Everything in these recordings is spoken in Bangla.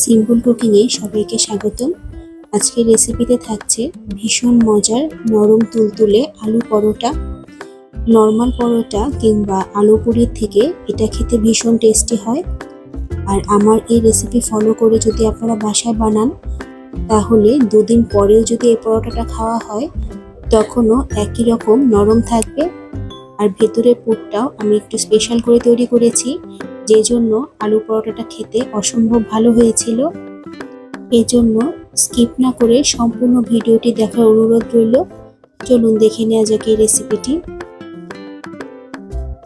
সিম্পল কুকিংয়ে সবাইকে স্বাগতম। আজকের রেসিপিতে থাকছে ভীষণ মজার নরম তুলতুলে আলু পরোটা। নর্মাল পরোটা কিংবা আলু পুরির থেকে এটা খেতে ভীষণ টেস্টি হয়। আর আমার এই রেসিপি ফলো করে যদি আপনারা বাসায় বানান, তাহলে দুদিন পরেও যদি এই পরোটাটা খাওয়া হয় তখনও একই রকম নরম থাকবে। আর ভেতরের পুরটাও আমি একটু স্পেশাল করে তৈরি করেছি, যে জন্য আলু পরোটাটা খেতে অসম্ভব ভালো হয়েছিল। এজন্য স্কিপ না করে সম্পূর্ণ ভিডিওটি দেখার অনুরোধ রইল। চলুন দেখে নেওয়া যাক এই রেসিপিটি।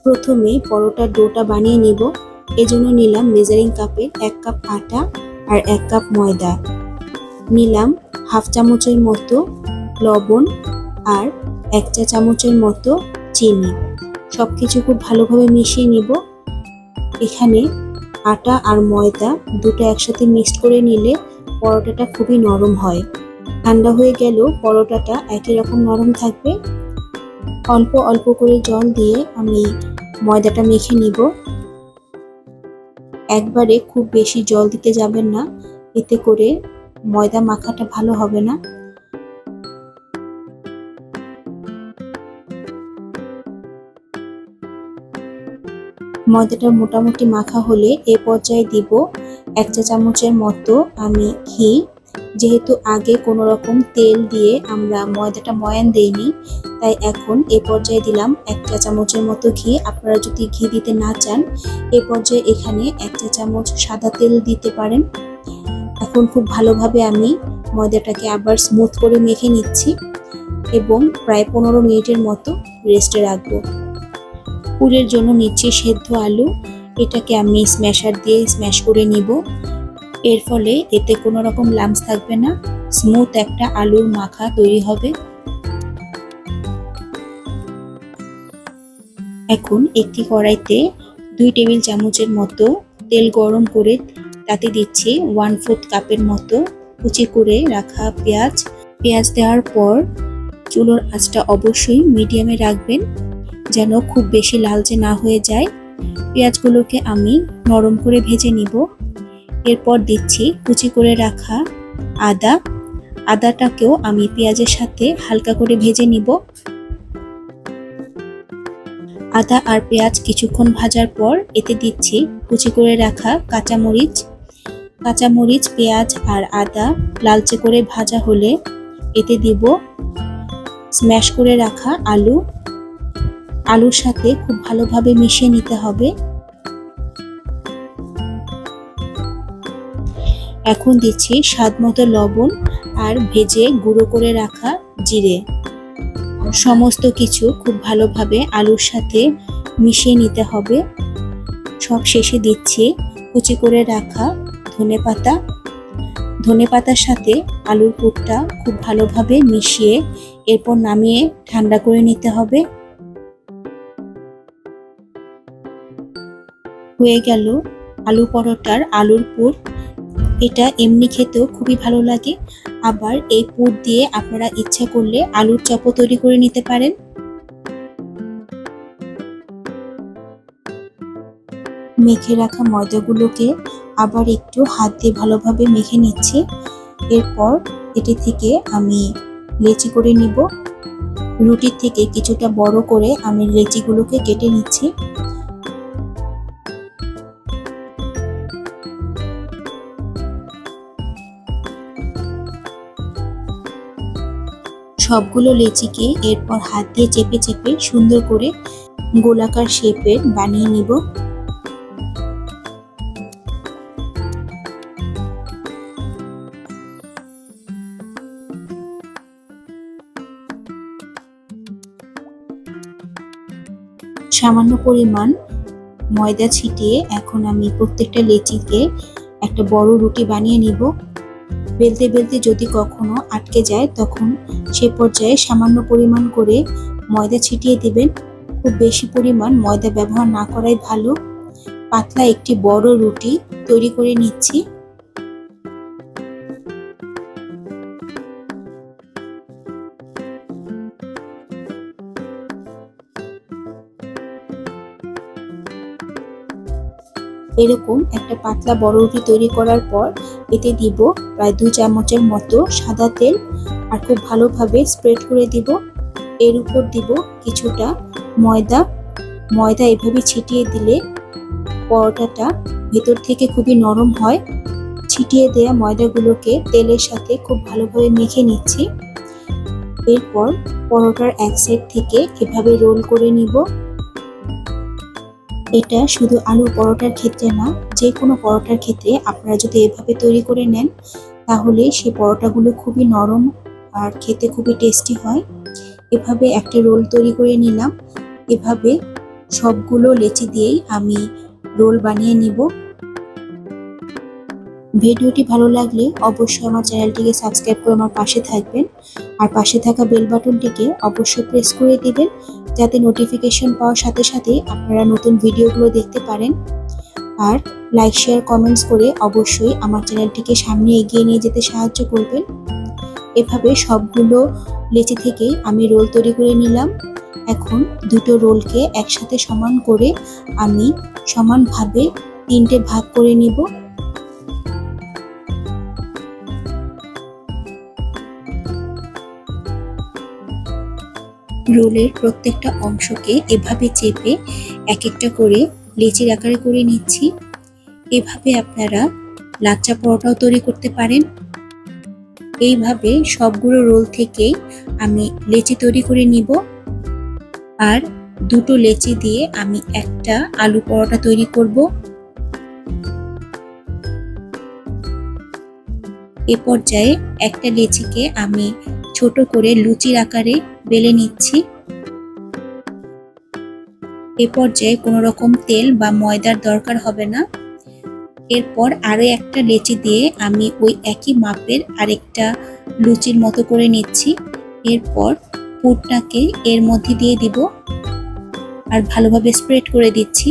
প্রথমে পরোটার ডোটা বানিয়ে নিব। এজন্য নিলাম মেজারিং কাপের 1 কাপ আটা আর 1 কাপ ময়দা। নিলাম হাফ চামচের মতো লবণ আর 1 চা চামচের মতো চিনি। সবকিছু খুব ভালোভাবে মিশিয়ে নিব। এখানে আটা আর ময়দা দুটো একসাথে মিক্সড করে নিলে পরোটাটা খুবই নরম হয়। ঠান্ডা হয়ে গেলেও পরোটাটা একই রকম নরম থাকবে। অল্প অল্প করে জল দিয়ে আমি ময়দাটা মেখে নিব। একবারে খুব বেশি জল দিতে যাবেন না, এতে করে ময়দা মাখাটা ভালো হবে না। ময়দাটা মোটামুটি মাখা হলে এ পর্যায়ে দিব 1 চা চামচের মতো আমি ঘি। যেহেতু আগে কোনো রকম তেল দিয়ে আমরা ময়দাটা ময়ান দেইনি, তাই এখন এ পর্যায়ে দিলাম 1 চা চামচের মতো ঘি। আপনারা যদি ঘি দিতে না চান, এ পর্যায়ে এখানে 1 চা চামচ সাদা তেল দিতে পারেন। এখন খুব ভালোভাবে আমি ময়দাটাকে আবার স্মুথ করে মেখে নিচ্ছি এবং প্রায় 15 মিনিটের মতো রেস্টে রাখবো। পুরের জন্য নিচ্ছি সেদ্ধ আলু। এটাকে আমি স্ম্যাশার দিয়ে স্ম্যাশ করে নিব। এর ফলে এতে কোনো রকম লাম্পস থাকবে না, স্মুথ একটা আলুর মাখা তৈরি হবে। এখন একটি কড়াইতে 2 টেবিল চামচের মতো তেল গরম করে তাতে দিচ্ছি 1/4 কাপের মতো কুচি করে রাখা পেঁয়াজ। পেঁয়াজ দেওয়ার পর চুলোর আঁচটা অবশ্যই মিডিয়ামে রাখবেন, যেন খুব বেশি লালচে না হয়ে যায়। পেঁয়াজগুলোকে আমি নরম করে ভেজে নিব। এরপর দিচ্ছি কুচি করে রাখা আদা। আদাটাকেও আমি পেঁয়াজের সাথে হালকা করে ভেজে নিব। আদা আর পেঁয়াজ কিছুক্ষণ ভাজার পর এতে দিচ্ছি কুচি করে রাখা কাঁচামরিচ। কাঁচামরিচ, পেঁয়াজ আর আদা লালচে করে ভাজা হলে এতে দিব স্ম্যাশ করে রাখা আলু। আলুর সাথে খুব ভালোভাবে মিশিয়ে নিতে হবে। এখন দিচ্ছি স্বাদ মতো লবণ আর ভেজে গুঁড়ো করে রাখা জিরে। সমস্ত কিছু খুব ভালোভাবে আলুর সাথে মিশিয়ে নিতে হবে। সব শেষে দিচ্ছি কুচি করে রাখা ধনেপাতা। ধনেপাতার সাথে আলুর পুরটা খুব ভালোভাবে মিশিয়ে এরপর নামিয়ে ঠান্ডা করে নিতে হবে। হয়ে গেল আলু পরোটার আলুর পুর। এটা এমনি খেতেও খুবই ভালো লাগে, আবার এই পুর দিয়ে আপনারা ইচ্ছা করলে আলুর চপও তৈরি করে নিতে পারেন। মেখে রাখা ময়দাগুলোকে আবার একটু হাত দিয়ে ভালোভাবে মেখে নিচ্ছি। এরপর এটি থেকে আমি লেচি করে নিব। রুটির থেকে কিছুটা বড় করে আমি লেচিগুলোকে কেটে নিচ্ছি। সবগুলো লেচিকে এরপর হাত দিয়ে চেপে চেপে সুন্দর করে গোলাকার শেপের বানিয়ে নিব। সামান্য পরিমাণ ময়দা ছিটিয়ে এখন আমি প্রত্যেকটা লেচিকে একটা বড় রুটি বানিয়ে নিব। বেলতে বেলতে যদি কখনো আটকে যায়, তখন সে পর্যায়ে সামান্য পরিমাণ করে ময়দা ছিটিয়ে দিবেন। খুব বেশি পরিমাণ ময়দা ব্যবহার না করাই ভালো। পাতলা একটি বড় রুটি তৈরি করে নিচ্ছি। এরকম একটা পাতলা বড় রুটি তৈরি করার পর এতে দিব প্রায় 2 চামচের মতো সাদা তেল আর খুব ভালোভাবে স্প্রেড করে দিব। এর উপর দিব কিছুটা ময়দা। ময়দা এভাবে ছিটিয়ে দিলে পরোটাটা ভেতর থেকে খুবই নরম হয়। ছিটিয়ে দেওয়া ময়দাগুলোকে তেলের সাথে খুব ভালোভাবে মেখে নিচ্ছি। এরপর পরোটার এক সাইড থেকে এভাবে রোল করে নিব। এটা শুধু আলুর পরোটার ক্ষেত্রে না, যে কোনো পরোটার ক্ষেত্রে আপনারা যদি এভাবে তৈরি করে নেন তাহলে সেই পরোটাগুলো খুবই নরম আর খেতে খুবই টেস্টি হয়। এভাবে একটা রোল তৈরি করে নিলাম। এভাবে সবগুলো লেচি দিয়েই আমি রোল বানিয়ে নিব। ভিডিওটি ভালো লাগলে অবশ্যই আমার চ্যানেলটিকে সাবস্ক্রাইব করে আমার পাশে থাকবেন আর পাশে থাকা বেল বাটনটিকে অবশ্যই প্রেস করে দিবেন যাতে নোটিফিকেশন পাওয়ার সাথে সাথে আপনারা নতুন ভিডিওগুলো দেখতে পারেন। আর লাইক শেয়ার কমেন্টস করে অবশ্যই আমার চ্যানেলটিকে সামনে এগিয়ে নিয়ে যেতে সাহায্য করবেন। এভাবে সবগুলো লেচি থেকেই আমি রোল তৈরি করে নিলাম। এখন দুটো রোলকে একসাথে সমান করে আমি সমানভাবে 3টে ভাগ করে নিব। রোলের প্রত্যেকটা অংশকে এভাবে চেপে এক একটা করে লেচির আকারে করে নিচ্ছি। এভাবে আপনারা লাচ্চা পরোটাও তৈরি করতে পারেন। এইভাবে সবগুলো রোল থেকে আমি লেচি তৈরি করে নিব আর দুটো লেচি দিয়ে আমি একটা আলু পরোটা তৈরি করব। এ পর্যায়ে একটা লেচিকে আমি ছোট করে লুচির আকারে বেলে নিচ্ছি। এ পর্যায়ে কোনো রকম তেল বা ময়দার দরকার হবে না। এরপর আরো একটা লেচি দিয়ে আমি ওই একই মাপের আরেকটা লুচির মতো করে নিচ্ছি। এরপর পুরটাকে এর মধ্যে দিয়ে দিব আর ভালোভাবে স্প্রেড করে দিচ্ছি।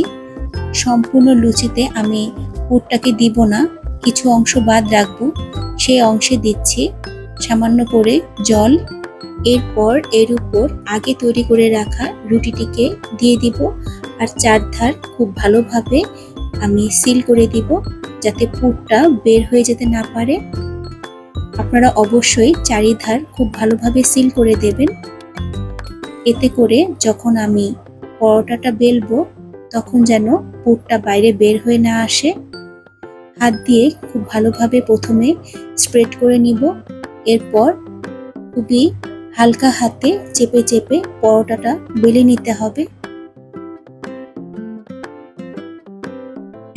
সম্পূর্ণ লুচিতে আমি পুরটাকে দিব না, কিছু অংশ বাদ রাখবো। সেই অংশে দিচ্ছি সামান্য করে জল। এরপর এর উপর আগে তৈরি করে রাখা রুটিটিকে দিয়ে দিব আর চারধার খুব ভালোভাবে আমি সিল করে দিব যাতে পুরটা বের হয়ে যেতে না পারে। আপনারা অবশ্যই চারিধার খুব ভালোভাবে সিল করে দেবেন। এতে করে যখন আমি পরোটাটা বেলবো তখন যেন পুরটা বাইরে বের হয়ে না আসে। হাত দিয়ে খুব ভালোভাবে প্রথমে স্প্রেড করে নিব। এরপর খুবই হালকা হাতে চেপে চেপে পরোটাটা বেলে নিতে হবে।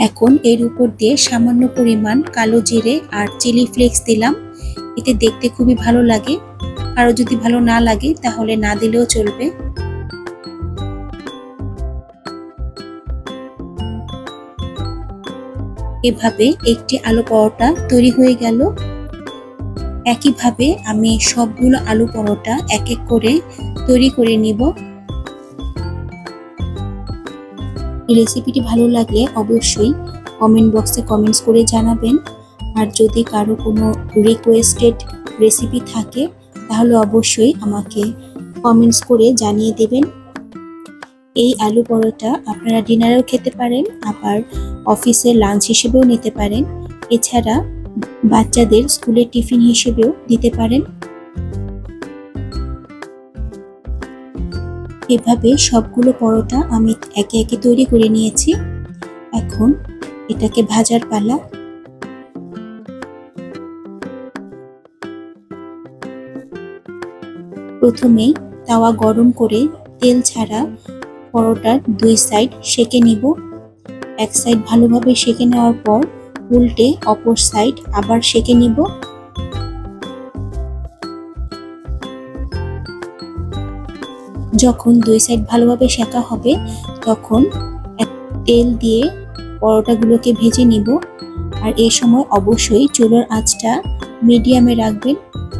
এখন এর উপর দিয়ে সামান্য পরিমাণ কালো জিরে আর চিলি ফ্লেক্স দিলাম। এতে দেখতে খুবই ভালো লাগে। কারো যদি ভালো না লাগে তাহলে না দিলেও চলবে। এভাবে একটি আলু পরোটা তৈরি হয়ে গেল। একইভাবে আমি সবগুলো আলু পরোটা এক এক করে তৈরি করে নিব। এই রেসিপিটি ভালো লাগলে অবশ্যই কমেন্ট বক্সে কমেন্টস করে জানাবেন। আর যদি কারো কোনো রিকোয়েস্টেড রেসিপি থাকে তাহলে অবশ্যই আমাকে কমেন্টস করে জানিয়ে দেবেন। এই আলু পরোটা আপনারা ডিনারেও খেতে পারেন, আবার অফিসে লাঞ্চ হিসেবেও নিতে পারেন। এছাড়া বাচ্চাদের স্কুলের টিফিন হিসেবেও দিতে পারেন। এভাবে সবগুলো পরোটা আমি একে একে তৈরি করে নিয়েছি। এখন এটাকে ভাজার পালা। প্রথমেই তাওয়া গরম করে তেল ছাড়া পরোটার 2 সাইড সেঁকে নিব। এক সাইড ভালোভাবে সেঁকে নেওয়ার পর উল্টে অপর সাইড আবার সেঁকে নিব। যখন 2 সাইড ভালোভাবে সেঁকা হবে তখন তেল দিয়ে পরোটাগুলোকে ভেজে নিব। আর এই সময় অবশ্যই চুলার আঁচটা মিডিয়ামে রাখবেন।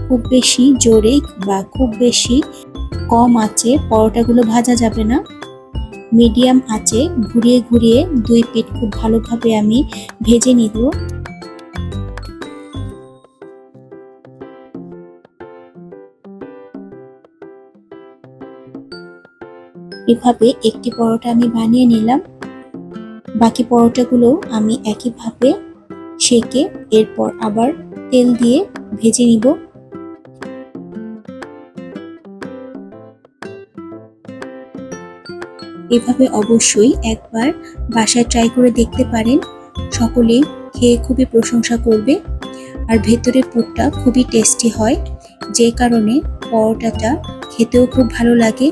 খুব বেশি জোরে বা খুব বেশি কম আঁচে পরোটাগুলো ভাজা যাবে না। মিডিয়াম আঁচে ঘুরিয়ে ঘুরিয়ে 2 পিঠ খুব ভালোভাবে আমি ভেজে নিব। এভাবে একটি পরোটা আমি বানিয়ে নিলাম। বাকি পরোটাগুলো আমি একইভাবে সেঁকে এরপর আবার তেল দিয়ে ভেজে নিব। এভাবে অবশ্যই একবার বাসায় ট্রাই করে দেখতে পারেন। সকলেই খেয়ে খুবই প্রশংসা করবে। আর ভেতরের পুরটা খুবই টেস্টি হয়, যে কারণে পরোটাটা খেতেও খুব ভালো লাগে।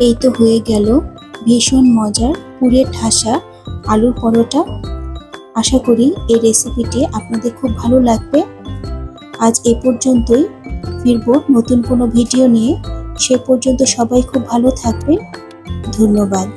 এই তো হয়ে গেল ভীষণ মজার পুরে ঠাসা আলুর পরোটা। আশা করি এই রেসিপিটি আপনাদের খুব ভালো লাগবে। আজ এ পর্যন্তই, ফিরবো নতুন কোনো ভিডিও নিয়ে। সে পর্যন্ত সবাই খুব ভালো থাকবেন। ধন্যবাদ।